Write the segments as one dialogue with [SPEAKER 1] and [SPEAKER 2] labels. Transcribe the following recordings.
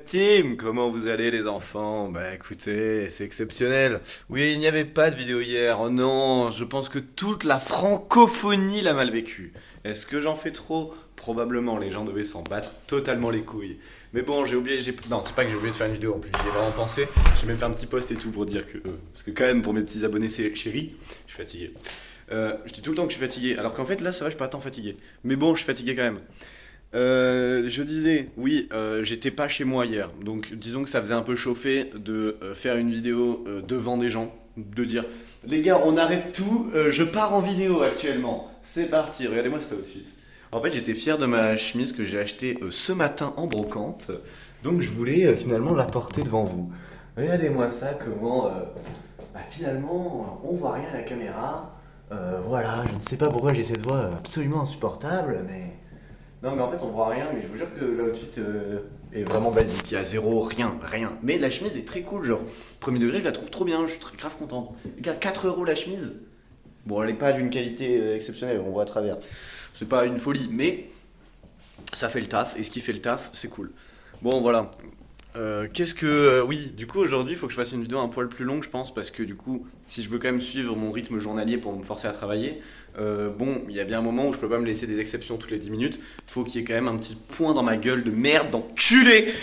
[SPEAKER 1] Team, comment vous allez les enfants? Bah écoutez, c'est exceptionnel. Oui, il n'y avait pas de vidéo hier. Oh non, je pense que toute la francophonie l'a mal vécu. Est-ce que j'en fais trop? Probablement, les gens devaient s'en battre totalement les couilles. Mais bon, j'ai oublié, non, c'est pas que j'ai oublié de faire une vidéo en plus, j'y ai vraiment pensé. J'ai même fait un petit post et tout pour dire que, parce que quand même pour mes petits abonnés chéris, je suis fatigué. Je dis tout le temps que je suis fatigué, alors qu'en fait là ça va, je suis pas tant fatigué. Mais bon, je suis fatigué quand même. Je disais, oui, j'étais pas chez moi hier, donc disons que ça faisait un peu chauffer de faire une vidéo devant des gens, de dire, les gars, on arrête tout, je pars en vidéo actuellement, c'est parti, regardez-moi cet outfit. En fait, j'étais fier de ma chemise que j'ai achetée ce matin en brocante, donc je voulais finalement la porter devant vous. Regardez-moi ça, comment finalement on voit rien à la caméra. Voilà, je ne sais pas pourquoi j'ai cette voix absolument insupportable, mais non, mais en fait, on voit rien, mais je vous jure que l'outfit est vraiment basique. Il y a zéro, rien, rien. Mais la chemise est très cool, genre. Premier degré, je la trouve trop bien, je suis très grave content. Les gars, 4 euros la chemise. Bon, elle n'est pas d'une qualité exceptionnelle, on voit à travers. C'est pas une folie, mais ça fait le taf, et ce qui fait le taf, c'est cool. Bon, voilà. Oui, du coup aujourd'hui il faut que je fasse une vidéo un poil plus longue je pense parce que du coup si je veux quand même suivre mon rythme journalier pour me forcer à travailler, bon il y a bien un moment où je peux pas me laisser des exceptions toutes les 10 minutes, faut qu'il y ait quand même un petit point dans ma gueule de merde d'enculé.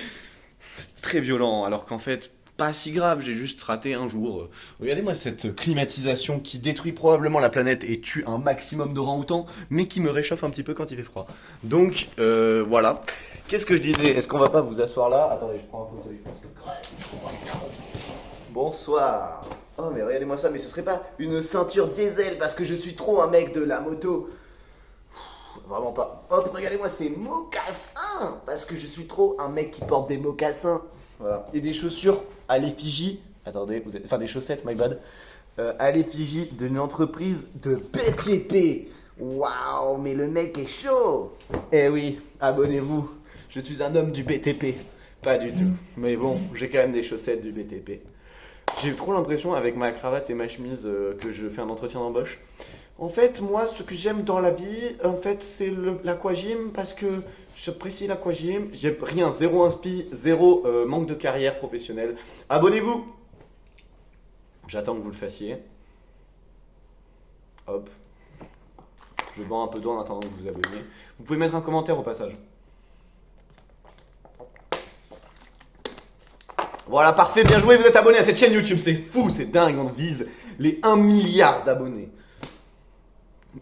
[SPEAKER 1] C'est très violent alors qu'en fait pas si grave, j'ai juste raté un jour. Regardez-moi cette climatisation qui détruit probablement la planète et tue un maximum d'orang-outans, mais qui me réchauffe un petit peu quand il fait froid. Donc voilà. Qu'est-ce que je disais? Est-ce qu'on va pas vous asseoir là? Attendez, je prends un fauteuil, je pense que... Bonsoir. Oh mais regardez-moi ça, mais ce serait pas une ceinture diesel parce que je suis trop un mec de la moto. Vraiment pas. Hop, regardez-moi ces mocassins parce que je suis trop un mec qui porte des mocassins. Voilà. Et des chaussures à l'effigie. Attendez, enfin des chaussettes, my bad. À l'effigie d'une entreprise de BTP. Waouh, mais le mec est chaud. Eh oui, abonnez-vous. Je suis un homme du BTP. Pas du tout. Mais bon, j'ai quand même des chaussettes du BTP. J'ai trop l'impression, avec ma cravate et ma chemise, que je fais un entretien d'embauche. En fait, moi, ce que j'aime dans la vie, en fait, c'est l'aquagym parce que j'apprécie l'aquagym. J'ai rien, zéro inspi, zéro manque de carrière professionnelle. Abonnez-vous. J'attends que vous le fassiez. Hop. Je vends un peu d'eau en attendant que vous vous abonniez. Vous pouvez mettre un commentaire au passage. Voilà, parfait, bien joué, vous êtes abonné à cette chaîne YouTube, c'est fou, c'est dingue, on vise les 1 milliard d'abonnés.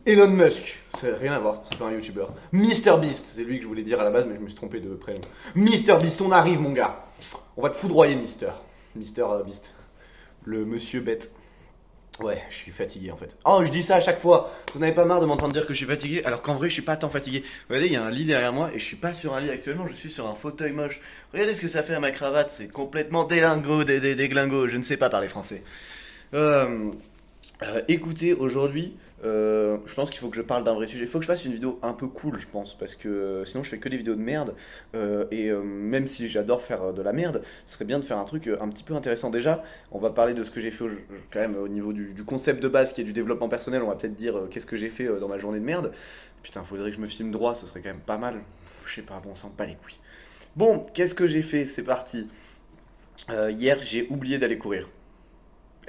[SPEAKER 1] Elon Musk, ça n'a rien à voir, c'est pas un youtubeur. MrBeast, c'est lui que je voulais dire à la base, mais je me suis trompé de prénom. MrBeast, on arrive, mon gars. On va te foudroyer, Mister Beast. Le monsieur bête. Ouais, je suis fatigué en fait. Oh, je dis ça à chaque fois. Vous n'avez pas marre de m'entendre dire que je suis fatigué, alors qu'en vrai, je suis pas tant fatigué. Regardez, il y a un lit derrière moi et je suis pas sur un lit actuellement, je suis sur un fauteuil moche. Regardez ce que ça fait à ma cravate, c'est complètement délingo, déglingo. Je ne sais pas parler français. Euh, Écoutez, aujourd'hui, je pense qu'il faut que je parle d'un vrai sujet. Il faut que je fasse une vidéo un peu cool, je pense, parce que sinon je fais que des vidéos de merde. Même si j'adore faire de la merde, ce serait bien de faire un truc un petit peu intéressant. Déjà, on va parler de ce que j'ai fait quand même au niveau du concept de base qui est du développement personnel. On va peut-être dire qu'est-ce que j'ai fait dans ma journée de merde. Putain, faudrait que je me filme droit, ce serait quand même pas mal. Je sais pas, bon, on s'en bat les couilles. Bon, qu'est-ce que j'ai fait? C'est parti. Hier, j'ai oublié d'aller courir.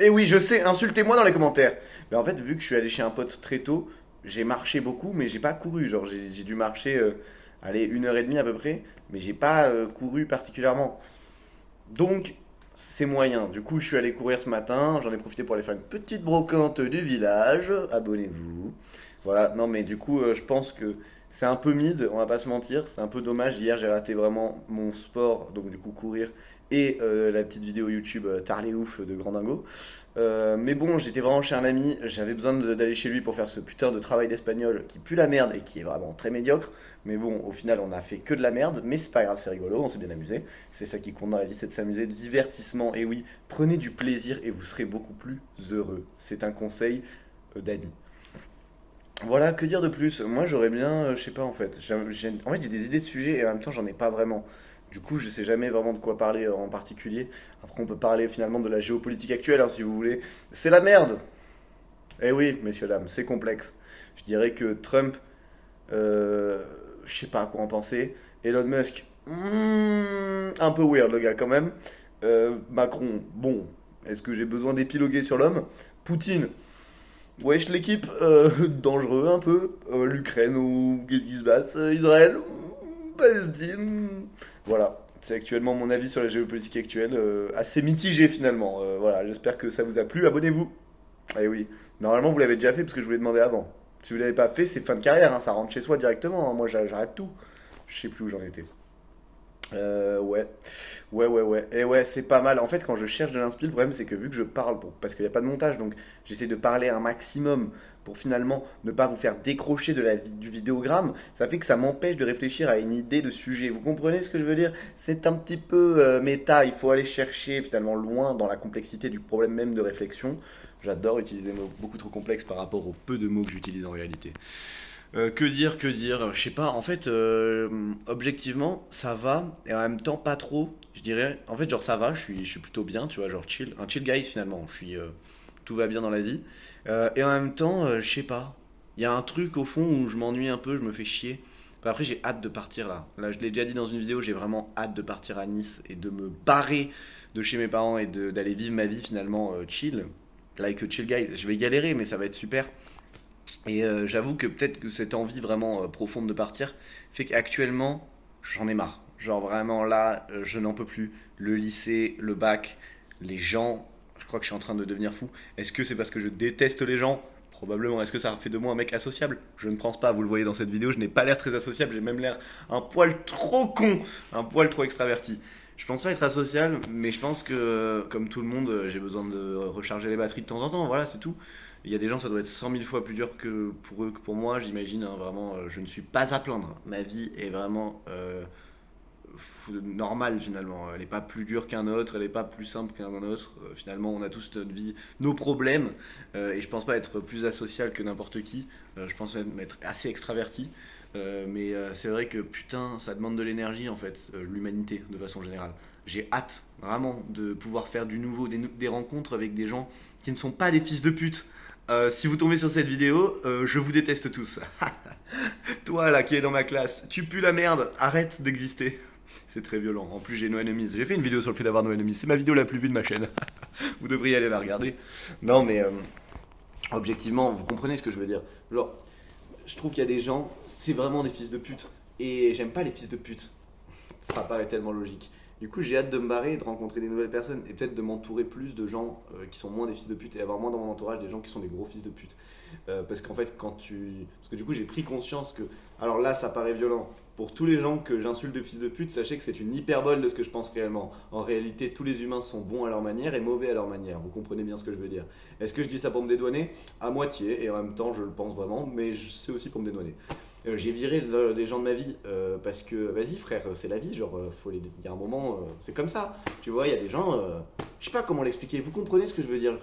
[SPEAKER 1] Et oui, je sais, insultez-moi dans les commentaires. Mais en fait, vu que je suis allé chez un pote très tôt, j'ai marché beaucoup, mais j'ai pas couru. Genre, j'ai dû marcher, allez, 1 heure et demie à peu près, mais j'ai pas couru particulièrement. Donc, c'est moyen. Du coup, je suis allé courir ce matin. J'en ai profité pour aller faire une petite brocante du village. Abonnez-vous. Voilà, non, mais du coup, je pense que c'est un peu mid, on va pas se mentir. C'est un peu dommage. Hier, j'ai raté vraiment mon sport, donc du coup, courir. Et la petite vidéo YouTube Tarlet Ouf de Grandingo. Mais bon, j'étais vraiment chez un ami, j'avais besoin d'aller chez lui pour faire ce putain de travail d'espagnol qui pue la merde et qui est vraiment très médiocre. Mais bon, au final, on a fait que de la merde, mais c'est pas grave, c'est rigolo, on s'est bien amusé. C'est ça qui compte dans la vie, c'est de s'amuser, divertissement. Et oui, prenez du plaisir et vous serez beaucoup plus heureux. C'est un conseil d'ami. Voilà, que dire de plus? Moi, j'aurais bien, je sais pas en fait. En fait, j'ai des idées de sujets et en même temps, j'en ai pas vraiment. Du coup, je sais jamais vraiment de quoi parler en particulier. Après, on peut parler finalement de la géopolitique actuelle, hein, si vous voulez. C'est la merde! Eh oui, messieurs, dames, c'est complexe. Je dirais que Trump, je sais pas à quoi en penser. Elon Musk, Un peu weird le gars quand même. Macron, bon, est-ce que j'ai besoin d'épiloguer sur l'homme? Poutine, wesh l'équipe, dangereux un peu. L'Ukraine ou qu'est-ce qui se passe? Israël, Palestine. Voilà, c'est actuellement mon avis sur la géopolitique actuelle. Assez mitigé finalement. Voilà, j'espère que ça vous a plu. Abonnez-vous. Ah oui, normalement vous l'avez déjà fait parce que je vous l'ai demandé avant. Si vous l'avez pas fait, c'est fin de carrière, hein, ça rentre chez soi directement, hein. Moi j'arrête tout. Je sais plus où j'en étais. Ouais, ouais. Et ouais, c'est pas mal. En fait, quand je cherche de l'inspi, le problème c'est que vu que je parle, parce qu'il n'y a pas de montage, donc j'essaie de parler un maximum pour finalement ne pas vous faire décrocher du vidéogramme, ça fait que ça m'empêche de réfléchir à une idée de sujet. Vous comprenez ce que je veux dire? C'est un petit peu méta, il faut aller chercher finalement loin dans la complexité du problème même de réflexion. J'adore utiliser des mots beaucoup trop complexes par rapport au peu de mots que j'utilise en réalité. Que dire, je sais pas, en fait, objectivement, ça va, et en même temps, pas trop, je dirais. En fait, genre, ça va, je suis plutôt bien, tu vois, genre, chill, un chill guy finalement, tout va bien dans la vie. Et en même temps, je sais pas, il y a un truc au fond où je m'ennuie un peu, je me fais chier. Enfin, après, j'ai hâte de partir là. Là, je l'ai déjà dit dans une vidéo, j'ai vraiment hâte de partir à Nice et de me barrer de chez mes parents et d'aller vivre ma vie finalement chill. Like a chill guy, je vais galérer, mais ça va être super. Et j'avoue que peut-être que cette envie vraiment profonde de partir fait qu'actuellement, j'en ai marre. Genre vraiment là, je n'en peux plus. Le lycée, le bac, les gens, je crois que je suis en train de devenir fou. Est-ce que c'est parce que je déteste les gens? Probablement. Est-ce que ça fait de moi un mec associable? Je ne pense pas, vous le voyez dans cette vidéo, je n'ai pas l'air très associable, j'ai même l'air un poil trop con, un poil trop extraverti. Je pense pas être asocial, mais je pense que, comme tout le monde, j'ai besoin de recharger les batteries de temps en temps, voilà, c'est tout. Il y a des gens, ça doit être 100 000 fois plus dur que pour eux que pour moi, j'imagine, hein, vraiment, je ne suis pas à plaindre. Ma vie est vraiment normale finalement. Elle n'est pas plus dure qu'un autre, elle n'est pas plus simple qu'un autre. Finalement, on a tous notre vie, nos problèmes, et je pense pas être plus asocial que n'importe qui. Je pense même être assez extraverti. Mais c'est vrai que putain, ça demande de l'énergie en fait, l'humanité de façon générale. J'ai hâte vraiment de pouvoir faire du nouveau, des rencontres avec des gens qui ne sont pas des fils de pute. Si vous tombez sur cette vidéo, je vous déteste tous. Toi là qui est dans ma classe, tu pues la merde, arrête d'exister. C'est très violent. En plus, j'ai no enemies. J'ai fait une vidéo sur le fait d'avoir no enemies. C'est ma vidéo la plus vue de ma chaîne. Vous devriez aller la regarder. Non, mais objectivement, vous comprenez ce que je veux dire. Genre, je trouve qu'il y a des gens, c'est vraiment des fils de pute. Et j'aime pas les fils de pute. Ça paraît tellement logique. Du coup, j'ai hâte de me barrer, de rencontrer des nouvelles personnes et peut-être de m'entourer plus de gens qui sont moins des fils de pute et avoir moins dans mon entourage des gens qui sont des gros fils de pute. Parce qu'en fait, parce que du coup, j'ai pris conscience que. Alors là, ça paraît violent. Pour tous les gens que j'insulte de fils de pute, sachez que c'est une hyperbole de ce que je pense réellement. En réalité, tous les humains sont bons à leur manière et mauvais à leur manière. Vous comprenez bien ce que je veux dire. Est-ce que je dis ça pour me dédouaner? À moitié, et en même temps, je le pense vraiment, mais c'est aussi pour me dédouaner. J'ai viré des gens de ma vie parce que, vas-y frère, c'est la vie, genre, il y a un moment, c'est comme ça. Tu vois, il y a des gens, je sais pas comment l'expliquer, vous comprenez ce que je veux dire,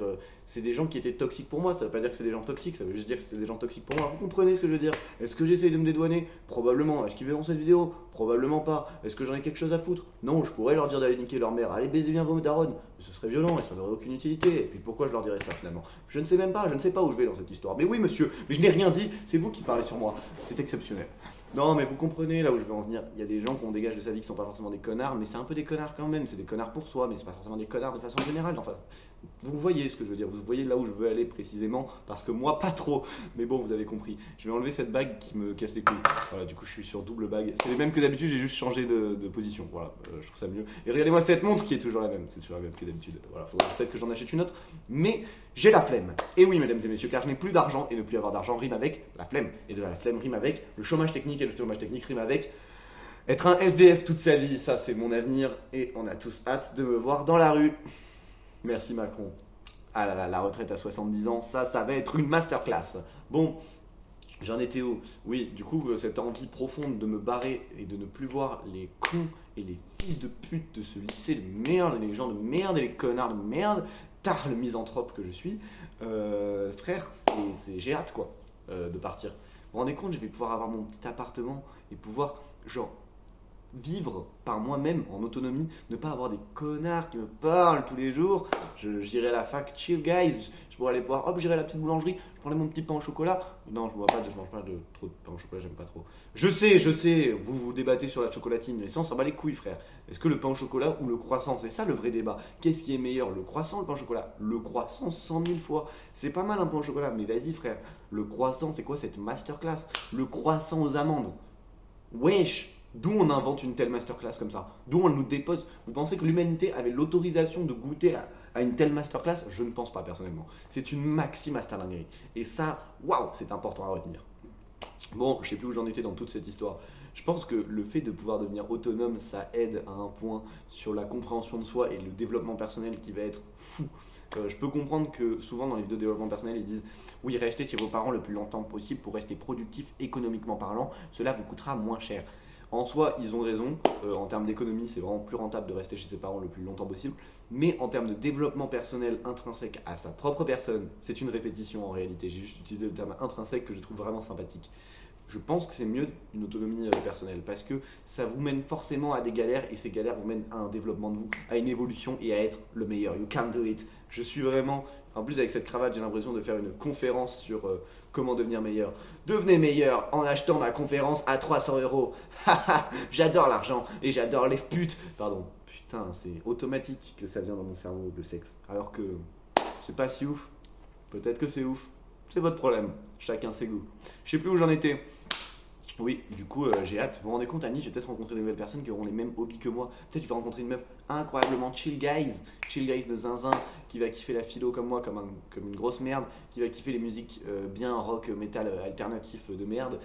[SPEAKER 1] c'est des gens qui étaient toxiques pour moi, ça veut pas dire que c'est des gens toxiques, ça veut juste dire que c'était des gens toxiques pour moi. Vous comprenez ce que je veux dire? Est-ce que j'essaie de me dédouaner? Probablement. Est-ce qu'ils verront cette vidéo? Probablement pas. Est-ce que j'en ai quelque chose à foutre? Non, je pourrais leur dire d'aller niquer leur mère, allez baiser bien vos darons, mais ce serait violent et ça n'aurait aucune utilité. Et puis pourquoi je leur dirais ça finalement? Je ne sais même pas, je ne sais pas où je vais dans cette histoire. Mais oui monsieur, mais je n'ai rien dit, c'est vous qui parlez sur moi, c'est exceptionnel. Non, mais vous comprenez là où je veux en venir. Il y a des gens qu'on dégage de sa vie qui sont pas forcément des connards, mais c'est un peu des connards quand même. C'est des connards pour soi, mais c'est pas forcément des connards de façon générale. Enfin, vous voyez ce que je veux dire. Vous voyez là où je veux aller précisément, parce que moi pas trop. Mais bon, vous avez compris. Je vais enlever cette bague qui me casse les couilles. Voilà, du coup, je suis sur double bague. C'est le même que d'habitude. J'ai juste changé de position. Voilà, je trouve ça mieux. Et regardez-moi cette montre qui est toujours la même. C'est toujours la même que d'habitude. Voilà, faudrait peut-être que j'en achète une autre. Mais j'ai la flemme. Et oui, mesdames et messieurs, car je n'ai plus d'argent et ne plus avoir d'argent rime avec la flemme. Et de la flemme rime avec le chômage technique et le chômage technique rime avec être un SDF toute sa vie. Ça, c'est mon avenir et on a tous hâte de me voir dans la rue. Merci Macron. Ah là là, la retraite à 70 ans, ça va être une masterclass. Bon, j'en étais où? Oui, du coup, cette envie profonde de me barrer et de ne plus voir les cons et les fils de pute de ce lycée de merde, les gens de merde et les connards de merde, tard le misanthrope que je suis, frère, j'ai hâte quoi, de partir. Vous vous rendez compte, je vais pouvoir avoir mon petit appartement et pouvoir, genre, vivre par moi-même en autonomie, ne pas avoir des connards qui me parlent tous les jours. J'irai à la fac, chill guys, je pourrais aller boire, hop, j'irai à la petite boulangerie, je prendrai mon petit pain au chocolat. Non, je mange pas de trop de pain au chocolat, j'aime pas trop. Je sais, vous vous débattez sur la chocolatine, mais ça on s'en bat les couilles frère. Est-ce que le pain au chocolat ou le croissant, c'est ça le vrai débat. Qu'est-ce qui est meilleur, le croissant ou le pain au chocolat? Le croissant 100 000 fois. C'est pas mal un pain au chocolat, mais vas-y frère, le croissant c'est quoi cette masterclass? Le croissant aux amandes. Wesh, d'où on invente une telle masterclass comme ça? D'où on nous dépose? Vous pensez que l'humanité avait l'autorisation de goûter à une telle masterclass? Je ne pense pas personnellement. C'est une maxi masterdinguerie. Et ça, waouh, c'est important à retenir. Bon, je sais plus où j'en étais dans toute cette histoire. Je pense que le fait de pouvoir devenir autonome, ça aide à un point sur la compréhension de soi et le développement personnel qui va être fou. Je peux comprendre que souvent dans les vidéos de développement personnel, ils disent oui, restez chez vos parents le plus longtemps possible pour rester productif économiquement parlant, cela vous coûtera moins cher. En soi, ils ont raison. En termes d'économie, c'est vraiment plus rentable de rester chez ses parents le plus longtemps possible. Mais en termes de développement personnel intrinsèque à sa propre personne, c'est une répétition en réalité. J'ai juste utilisé le terme intrinsèque que je trouve vraiment sympathique. Je pense que c'est mieux une autonomie personnelle parce que ça vous mène forcément à des galères et ces galères vous mènent à un développement de vous, à une évolution et à être le meilleur. You can do it. Je suis vraiment. En plus, avec cette cravate, j'ai l'impression de faire une conférence sur comment devenir meilleur. Devenez meilleur en achetant ma conférence à 300 €. J'adore l'argent et j'adore les putes. Pardon, putain, c'est automatique que ça vient dans mon cerveau, le sexe. Alors que c'est pas si ouf. Peut-être que c'est ouf. C'est votre problème. Chacun ses goûts. Je sais plus où j'en étais. Oui, du coup, j'ai hâte. Vous vous rendez compte, Annie, je vais peut-être rencontrer de nouvelles personnes qui auront les mêmes hobbies que moi. Peut-être que je vais rencontrer une meuf incroyablement chill guys de zinzin, qui va kiffer la philo comme moi, comme une grosse merde, qui va kiffer les musiques bien rock, metal, alternatif de merde,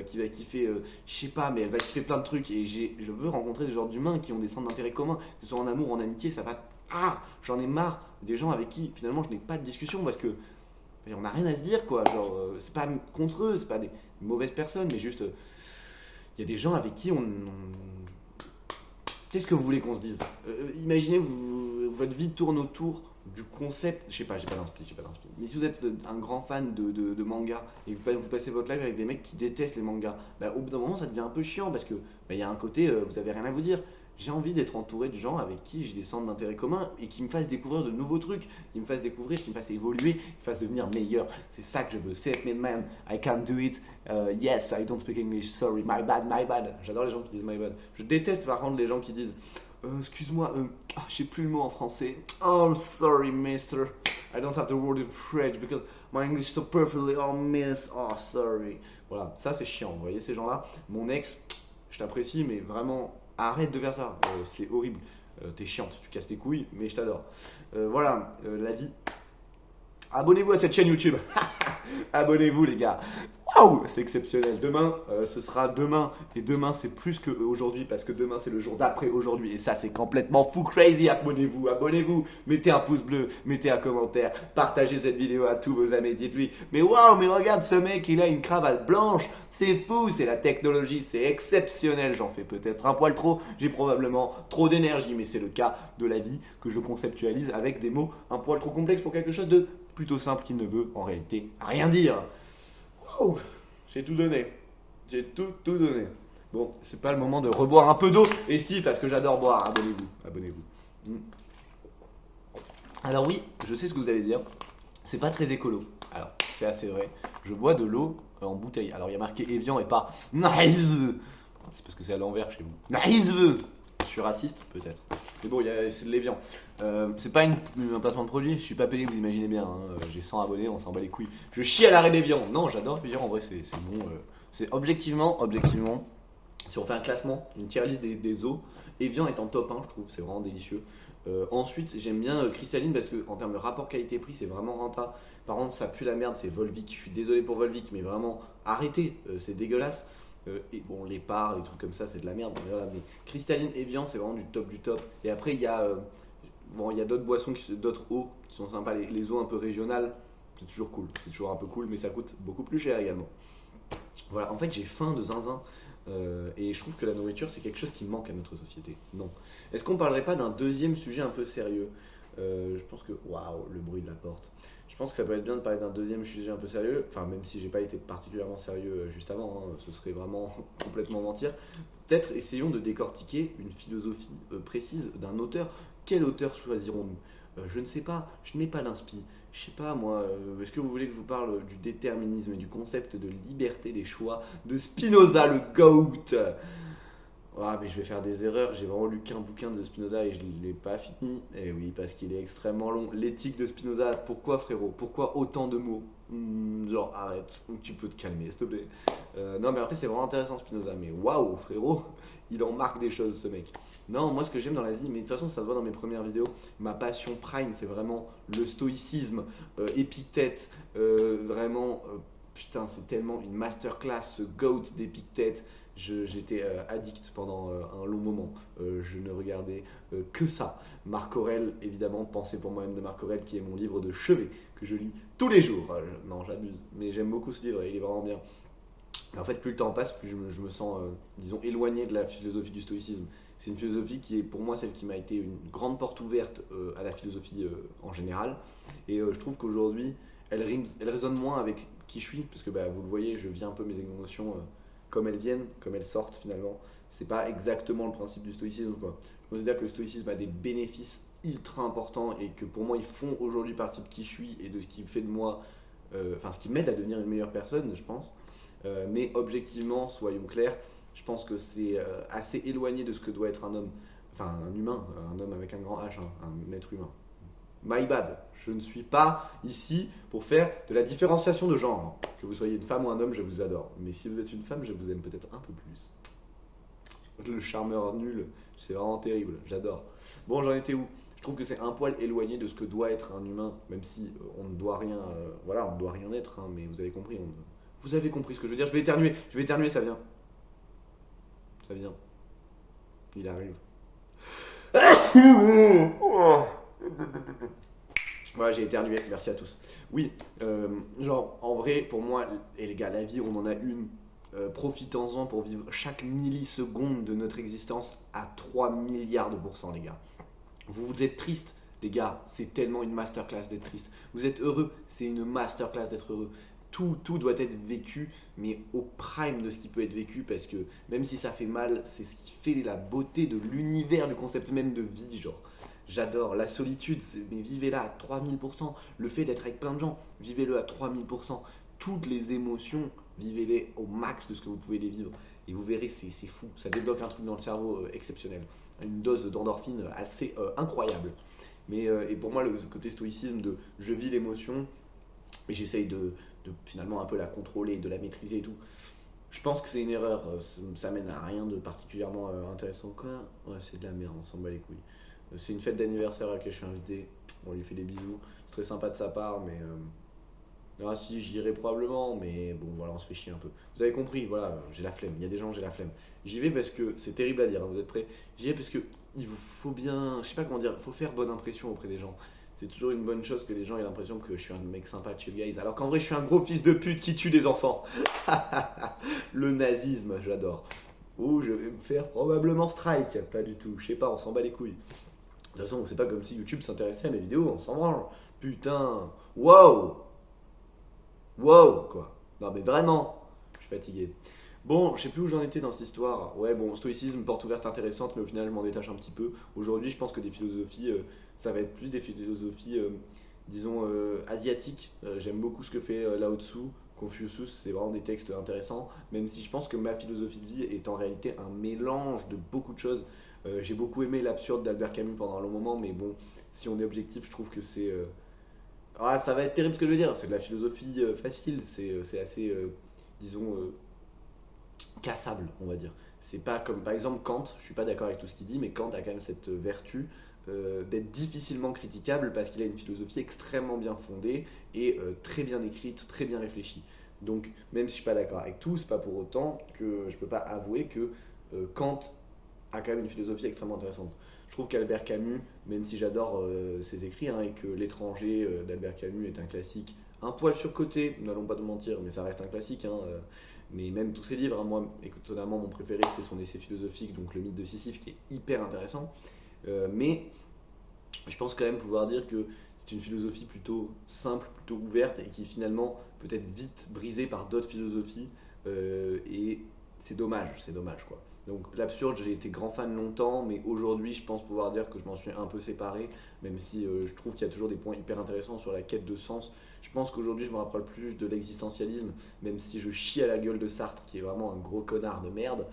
[SPEAKER 1] qui va kiffer, je sais pas, mais elle va kiffer plein de trucs. Et je veux rencontrer ce genre d'humains qui ont des centres d'intérêt communs, que ce soit en amour, en amitié, ça va. Ah, j'en ai marre des gens avec qui finalement je n'ai pas de discussion parce que on n'a rien à se dire quoi, genre c'est pas contre eux, c'est pas des mauvaises personnes, mais juste il y a des gens avec qui qu'est-ce que vous voulez qu'on se dise? Imaginez votre vie tourne autour du concept, je sais pas, j'ai pas d'inspi, mais si vous êtes un grand fan de manga et que vous passez votre life avec des mecs qui détestent les mangas, bah, au bout d'un moment ça devient un peu chiant parce que il y a un côté vous avez rien à vous dire. J'ai envie d'être entouré de gens avec qui j'ai des centres d'intérêt communs et qui me fassent découvrir de nouveaux trucs, qui me fassent découvrir, qui me fassent évoluer, qui me fassent devenir meilleur. C'est ça que je veux. Save me man, I can't do it. Yes, I don't speak English, sorry, my bad, my bad. J'adore les gens qui disent my bad. Je déteste par contre les gens qui disent excuse-moi, je sais plus le mot en français. Oh, sorry, mister. I don't have the word in French because my English is so perfectly. Oh, miss. Oh, sorry. Voilà, ça c'est chiant. Vous voyez ces gens-là? Mon ex, je t'apprécie, mais vraiment. Arrête de faire ça, c'est horrible. T'es chiante, tu casses tes couilles, mais je t'adore. Voilà, la vie. Abonnez-vous à cette chaîne YouTube. Abonnez-vous les gars. Waouh, c'est exceptionnel. Demain, ce sera demain. Et demain, c'est plus qu'aujourd'hui parce que demain, c'est le jour d'après aujourd'hui. Et ça, c'est complètement fou crazy. Abonnez-vous. Mettez un pouce bleu, mettez un commentaire. Partagez cette vidéo à tous vos amis. Dites-lui, mais waouh, mais regarde ce mec, il a une cravate blanche. C'est fou, c'est la technologie, c'est exceptionnel. J'en fais peut-être un poil trop. J'ai probablement trop d'énergie, mais c'est le cas de la vie que je conceptualise avec des mots un poil trop complexes pour quelque chose de plutôt simple qui ne veut en réalité rien dire. Wow, j'ai tout donné. J'ai tout donné. Bon, c'est pas le moment de reboire un peu d'eau. Et si, parce que j'adore boire. Abonnez-vous. Alors oui, je sais ce que vous allez dire. C'est pas très écolo. Alors, c'est assez vrai. Je bois de l'eau en bouteille. Alors, il y a marqué Evian et pas Nice. C'est parce que c'est à l'envers chez vous. Nice. Je suis raciste, peut-être. Mais bon, c'est de l'Evian. C'est pas un placement de produit, je suis pas payé, vous imaginez bien. J'ai 100 abonnés, on s'en bat les couilles. Je chie à l'arrêt d'Evian. Non, j'adore Evian, en vrai, c'est bon. C'est objectivement, si on fait un classement, une tier list des eaux, Evian est en top 1, je trouve, c'est vraiment délicieux. Ensuite, j'aime bien Cristalline parce qu'en termes de rapport qualité-prix, c'est vraiment rentable. Par contre, ça pue la merde, c'est Volvic. Je suis désolé pour Volvic, mais vraiment, arrêtez, c'est dégueulasse. Et bon, les parts, les trucs comme ça, c'est de la merde. Mais, voilà, mais Cristalline, Evian, c'est vraiment du top. Et après, il y a d'autres boissons, d'autres eaux qui sont sympas. Les eaux un peu régionales, c'est toujours cool. C'est toujours un peu cool, mais ça coûte beaucoup plus cher également. Voilà, en fait, j'ai faim de zinzin. Et je trouve que la nourriture, c'est quelque chose qui manque à notre société. Non. Est-ce qu'on parlerait pas d'un deuxième sujet un peu sérieux? Je pense que... Waouh, le bruit de la porte. Je Je pense que ça peut être bien de parler d'un deuxième sujet un peu sérieux, enfin même si j'ai pas été particulièrement sérieux juste avant, hein, ce serait vraiment complètement mentir. Peut-être essayons de décortiquer une philosophie précise d'un auteur. Quel auteur choisirons-nous? Je ne sais pas, je n'ai pas d'inspi. Je sais pas moi, est-ce que vous voulez que je vous parle du déterminisme et du concept de liberté des choix de Spinoza le GOAT? Ah, mais je vais faire des erreurs. J'ai vraiment lu qu'un bouquin de Spinoza et je ne l'ai pas fini. Et oui, parce qu'il est extrêmement long. L'éthique de Spinoza, pourquoi frérot? Pourquoi autant de mots? Genre, arrête, tu peux te calmer, s'il te plaît. Non, mais après, c'est vraiment intéressant Spinoza. Mais waouh, frérot, il en marque des choses, ce mec. Non, moi, ce que j'aime dans la vie, mais de toute façon, ça se voit dans mes premières vidéos, ma passion prime, c'est vraiment le stoïcisme, Épictète, vraiment, putain, c'est tellement une masterclass, ce GOAT d'Épictète. J'étais addict pendant un long moment. Je ne regardais que ça. Marc Aurèle, évidemment, Pensée pour moi-même de Marc Aurèle, qui est mon livre de chevet, que je lis tous les jours. Non, j'abuse, mais j'aime beaucoup ce livre, il est vraiment bien. Mais en fait, plus le temps passe, plus je me sens, disons, éloigné de la philosophie du stoïcisme. C'est une philosophie qui est pour moi celle qui m'a été une grande porte ouverte à la philosophie en général. Et je trouve qu'aujourd'hui, elle résonne moins avec qui je suis, parce que bah, vous le voyez, je vis un peu mes émotions comme elles viennent, comme elles sortent finalement. C'est pas exactement le principe du stoïcisme, quoi. Je considère que le stoïcisme a des bénéfices ultra importants et que pour moi ils font aujourd'hui partie de qui je suis et de ce qui fait de moi, enfin ce qui m'aide à devenir une meilleure personne, je pense. Mais objectivement, soyons clairs, je pense que c'est assez éloigné de ce que doit être un homme, enfin un humain, un homme avec un grand H, hein, un être humain. My bad, je ne suis pas ici pour faire de la différenciation de genre. Que vous soyez une femme ou un homme, je vous adore. Mais si vous êtes une femme, je vous aime peut-être un peu plus. Le charmeur nul, c'est vraiment terrible, j'adore. Bon, j'en étais où? Je trouve que c'est un poil éloigné de ce que doit être un humain, même si on ne doit rien, voilà, on ne doit rien être, hein, mais vous avez compris. Vous avez compris ce que je veux dire. Je vais éternuer, ça vient. Ça vient. Il arrive. Voilà, j'ai éternué, merci à tous. Oui, genre, en vrai, pour moi, et les gars, la vie, on en a une. Profitons-en pour vivre chaque milliseconde de notre existence à 3 milliards de pourcents, les gars. Vous êtes triste, les gars, c'est tellement une masterclass d'être triste. Vous êtes heureux, c'est une masterclass d'être heureux. Tout doit être vécu, mais au prime de ce qui peut être vécu, parce que même si ça fait mal, c'est ce qui fait la beauté de l'univers, du concept même de vie, genre. J'adore la solitude, mais vivez-la à 3000%. Le fait d'être avec plein de gens, vivez-le à 3000%. Toutes les émotions, vivez-les au max de ce que vous pouvez les vivre. Et vous verrez, c'est fou. Ça débloque un truc dans le cerveau exceptionnel. Une dose d'endorphine assez incroyable. Mais et pour moi, le côté stoïcisme de je vis l'émotion, et j'essaye de finalement un peu la contrôler, de la maîtriser et tout. Je pense que c'est une erreur. Ça mène à rien de particulièrement intéressant. Quoi? Ouais, c'est de la merde, on s'en bat les couilles. C'est une fête d'anniversaire à laquelle je suis invité. On lui fait des bisous. C'est très sympa de sa part, mais. Ah si, j'y irai probablement, mais bon, voilà, on se fait chier un peu. Vous avez compris, voilà, j'ai la flemme. Il y a des gens, j'ai la flemme. J'y vais parce que c'est terrible à dire, hein, vous êtes prêts? J'y vais parce que il vous faut bien. Je sais pas comment dire, il faut faire bonne impression auprès des gens. C'est toujours une bonne chose que les gens aient l'impression que je suis un mec sympa, chill guys. Alors qu'en vrai, je suis un gros fils de pute qui tue des enfants. Le nazisme, j'adore. Ou je vais me faire probablement strike. Pas du tout, je sais pas, on s'en bat les couilles. De toute façon, c'est pas comme si YouTube s'intéressait à mes vidéos, on s'en branle. Putain, wow, wow, quoi. Non mais vraiment, je suis fatigué. Bon, je sais plus où j'en étais dans cette histoire. Ouais, bon, stoïcisme, porte ouverte intéressante, mais au final, je m'en détache un petit peu. Aujourd'hui, je pense que des philosophies, ça va être plus des philosophies, disons, asiatiques. J'aime beaucoup ce que fait Lao Tzu, Confucius, c'est vraiment des textes intéressants, même si je pense que ma philosophie de vie est en réalité un mélange de beaucoup de choses. J'ai beaucoup aimé l'absurde d'Albert Camus pendant un long moment, mais bon, si on est objectif, je trouve que c'est. Ah, ça va être terrible ce que je veux dire, c'est de la philosophie facile, c'est assez, disons, cassable, on va dire. C'est pas comme par exemple Kant, je suis pas d'accord avec tout ce qu'il dit, mais Kant a quand même cette vertu d'être difficilement critiquable parce qu'il a une philosophie extrêmement bien fondée et très bien écrite, très bien réfléchie. Donc, même si je suis pas d'accord avec tout, c'est pas pour autant que je peux pas avouer que Kant a quand même une philosophie extrêmement intéressante. Je trouve qu'Albert Camus, même si j'adore ses écrits, hein, et que L'étranger d'Albert Camus est un classique, un poil surcoté, n'allons pas nous mentir, mais ça reste un classique. Hein, mais même tous ses livres, hein, moi, étonnamment, mon préféré, c'est son essai philosophique, donc Le mythe de Sisyphe, qui est hyper intéressant. Mais je pense quand même pouvoir dire que c'est une philosophie plutôt simple, plutôt ouverte et qui finalement peut être vite brisée par d'autres philosophies et c'est dommage quoi. Donc l'absurde, j'ai été grand fan longtemps, mais aujourd'hui je pense pouvoir dire que je m'en suis un peu séparé, même si je trouve qu'il y a toujours des points hyper intéressants sur la quête de sens. Je pense qu'aujourd'hui je me rapproche plus de l'existentialisme, même si je chie à la gueule de Sartre, qui est vraiment un gros connard de merde.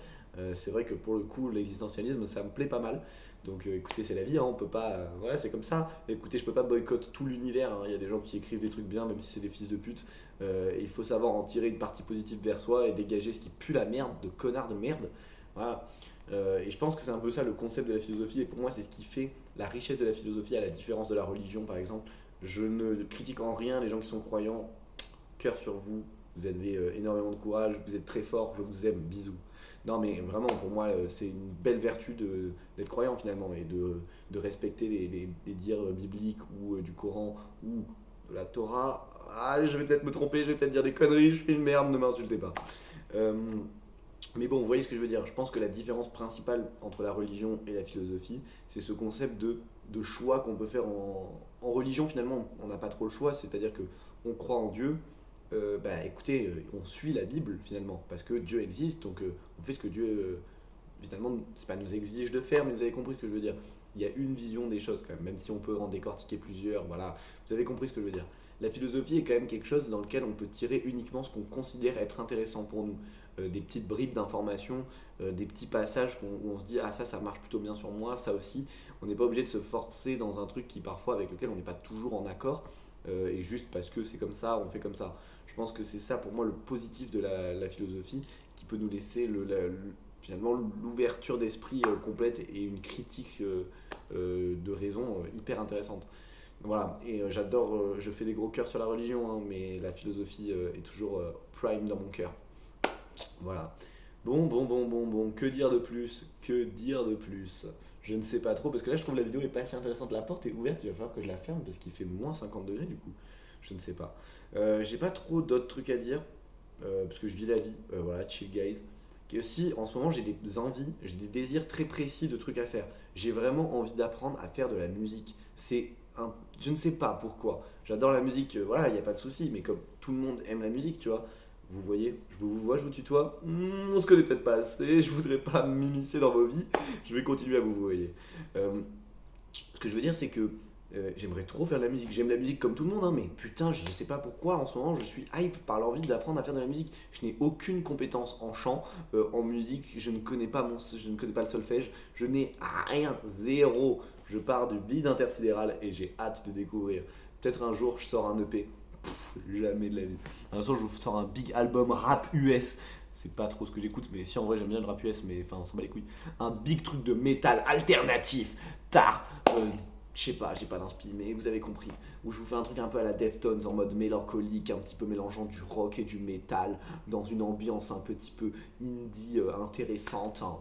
[SPEAKER 1] C'est vrai que pour le coup l'existentialisme ça me plaît pas mal. Donc écoutez, c'est la vie, hein, on peut pas. Voilà, c'est comme ça. Écoutez, je peux pas boycotter tout l'univers, hein. Il y a des gens qui écrivent des trucs bien, même si c'est des fils de pute. Et il faut savoir en tirer une partie positive vers soi et dégager ce qui pue la merde, de connard de merde. Voilà. Et je pense que c'est un peu ça le concept de la philosophie. Et pour moi, c'est ce qui fait la richesse de la philosophie, à la différence de la religion, par exemple. Je ne critique en rien les gens qui sont croyants. Cœur sur vous. Vous avez énormément de courage. Vous êtes très fort. Je vous aime. Bisous. Non, mais vraiment, pour moi, c'est une belle vertu d'être croyant finalement et de respecter les dires bibliques ou du Coran ou de la Torah. Ah, je vais peut-être me tromper, je vais peut-être dire des conneries, je suis une merde, ne m'insultez pas. Euh, mais bon, vous voyez ce que je veux dire. Je pense que la différence principale entre la religion et la philosophie, c'est ce concept de choix qu'on peut faire en religion. Finalement, on n'a pas trop le choix, c'est-à-dire que on croit en Dieu. Bah écoutez, on suit la Bible finalement, parce que Dieu existe, donc on fait ce que Dieu finalement, c'est pas nous exige de faire, mais vous avez compris ce que je veux dire. Il y a une vision des choses quand même si on peut en décortiquer plusieurs, voilà, vous avez compris ce que je veux dire. La philosophie est quand même quelque chose dans lequel on peut tirer uniquement ce qu'on considère être intéressant pour nous. Des petites bribes d'informations, des petits passages où on se dit ah ça marche plutôt bien sur moi, ça aussi. On n'est pas obligé de se forcer dans un truc qui parfois avec lequel on n'est pas toujours en accord, et juste parce que c'est comme ça, on fait comme ça. Je pense que c'est ça pour moi le positif de la philosophie qui peut nous laisser finalement l'ouverture d'esprit complète et une critique de raison hyper intéressante. Voilà, et j'adore, je fais des gros cœurs sur la religion, hein, mais la philosophie est toujours prime dans mon cœur. Voilà. Bon, que dire de plus? Que dire de plus? Je ne sais pas trop, parce que là je trouve la vidéo est pas si intéressante. La porte est ouverte, il va falloir que je la ferme parce qu'il fait moins 50 degrés du coup. Je ne sais pas. J'ai pas trop d'autres trucs à dire, parce que je vis la vie. Voilà, chill guys. Et aussi, en ce moment, j'ai des envies, j'ai des désirs très précis de trucs à faire. J'ai vraiment envie d'apprendre à faire de la musique. Je ne sais pas pourquoi. J'adore la musique, voilà, il n'y a pas de souci, mais comme tout le monde aime la musique, tu vois. Vous voyez, je vous vois, je vous tutoie. On se connaît peut-être pas assez, je voudrais pas m'immiscer dans vos vies. Je vais continuer à vous voyer. Ce que je veux dire, c'est que j'aimerais trop faire de la musique. J'aime la musique comme tout le monde, hein, mais putain, je sais pas pourquoi en ce moment je suis hype par l'envie d'apprendre à faire de la musique. Je n'ai aucune compétence en chant, en musique. Je ne connais pas le solfège. Je n'ai rien, zéro. Je pars du vide intersidéral et j'ai hâte de découvrir. Peut-être un jour je sors un EP. Jamais de la vie. Un jour je vous sors un big album rap US. C'est pas trop ce que j'écoute, mais si en vrai j'aime bien le rap US, mais enfin on s'en bat les couilles. Un big truc de métal alternatif, tard, je sais pas, j'ai pas d'inspi, mais vous avez compris. Où je vous fais un truc un peu à la Deftones en mode mélancolique, un petit peu mélangeant du rock et du métal, dans une ambiance un petit peu indie intéressante, hein.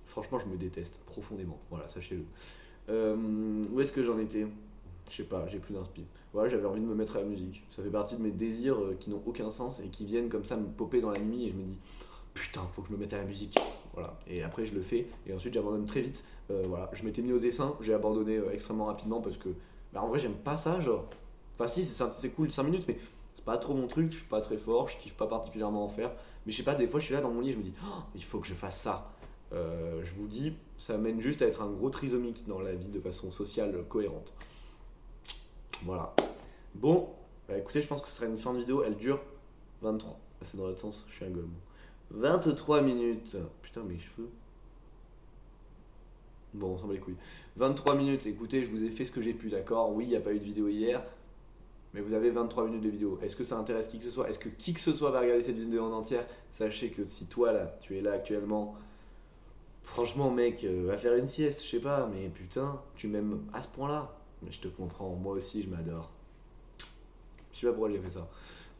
[SPEAKER 1] Franchement, je me déteste profondément, voilà, sachez-le. Où est-ce que j'en étais? Je sais pas, j'ai plus d'inspi. Voilà, j'avais envie de me mettre à la musique. Ça fait partie de mes désirs qui n'ont aucun sens et qui viennent comme ça me popper dans la nuit et je me dis putain, faut que je me mette à la musique. Voilà. Et après, je le fais et ensuite, j'abandonne très vite. Voilà. Je m'étais mis au dessin, j'ai abandonné extrêmement rapidement parce que, bah, en vrai, j'aime pas ça. Genre, enfin, si, c'est cool 5 minutes, mais c'est pas trop mon truc. Je suis pas très fort, je kiffe pas particulièrement en faire. Mais je sais pas, des fois, je suis là dans mon lit et je me dis, oh, il faut que je fasse ça. Je vous dis, ça mène juste à être un gros trisomique dans la vie de façon sociale cohérente. Voilà. Bon, bah écoutez, je pense que ce sera une fin de vidéo. Elle dure 23. Ah, c'est dans l'autre sens, je suis un golemon. 23 minutes. Putain, mes cheveux. Bon, on s'en bat les couilles. 23 minutes, écoutez, je vous ai fait ce que j'ai pu, d'accord? Oui, il n'y a pas eu de vidéo hier, mais vous avez 23 minutes de vidéo. Est-ce que ça intéresse qui que ce soit? Est-ce que qui que ce soit va regarder cette vidéo en entière? Sachez que si toi, là, tu es là actuellement, franchement, mec, va faire une sieste, je sais pas, mais putain, tu m'aimes à ce point-là. Mais je te comprends, moi aussi, je m'adore. Je sais pas pourquoi j'ai fait ça.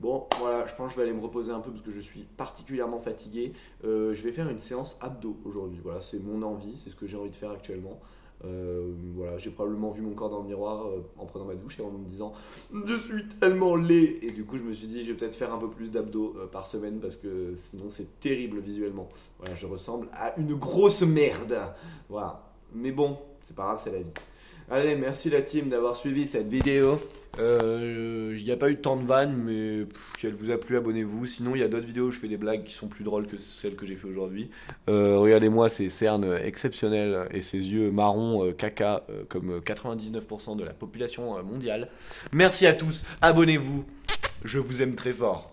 [SPEAKER 1] Bon, voilà, je pense que je vais aller me reposer un peu parce que je suis particulièrement fatigué. Je vais faire une séance abdos aujourd'hui. Voilà, c'est mon envie, c'est ce que j'ai envie de faire actuellement. Voilà, j'ai probablement vu mon corps dans le miroir en prenant ma douche et en me disant je suis tellement laid. Et du coup, je me suis dit, je vais peut-être faire un peu plus d'abdos par semaine parce que sinon, c'est terrible visuellement. Voilà, je ressemble à une grosse merde. Voilà, mais bon, c'est pas grave, c'est la vie. Allez, merci la team d'avoir suivi cette vidéo. Il n'y a pas eu tant de vannes, mais si elle vous a plu, abonnez-vous. Sinon, il y a d'autres vidéos où je fais des blagues qui sont plus drôles que celles que j'ai fait aujourd'hui. Regardez-moi ces cernes exceptionnelles et ces yeux marrons caca, comme 99% de la population mondiale. Merci à tous, abonnez-vous. Je vous aime très fort.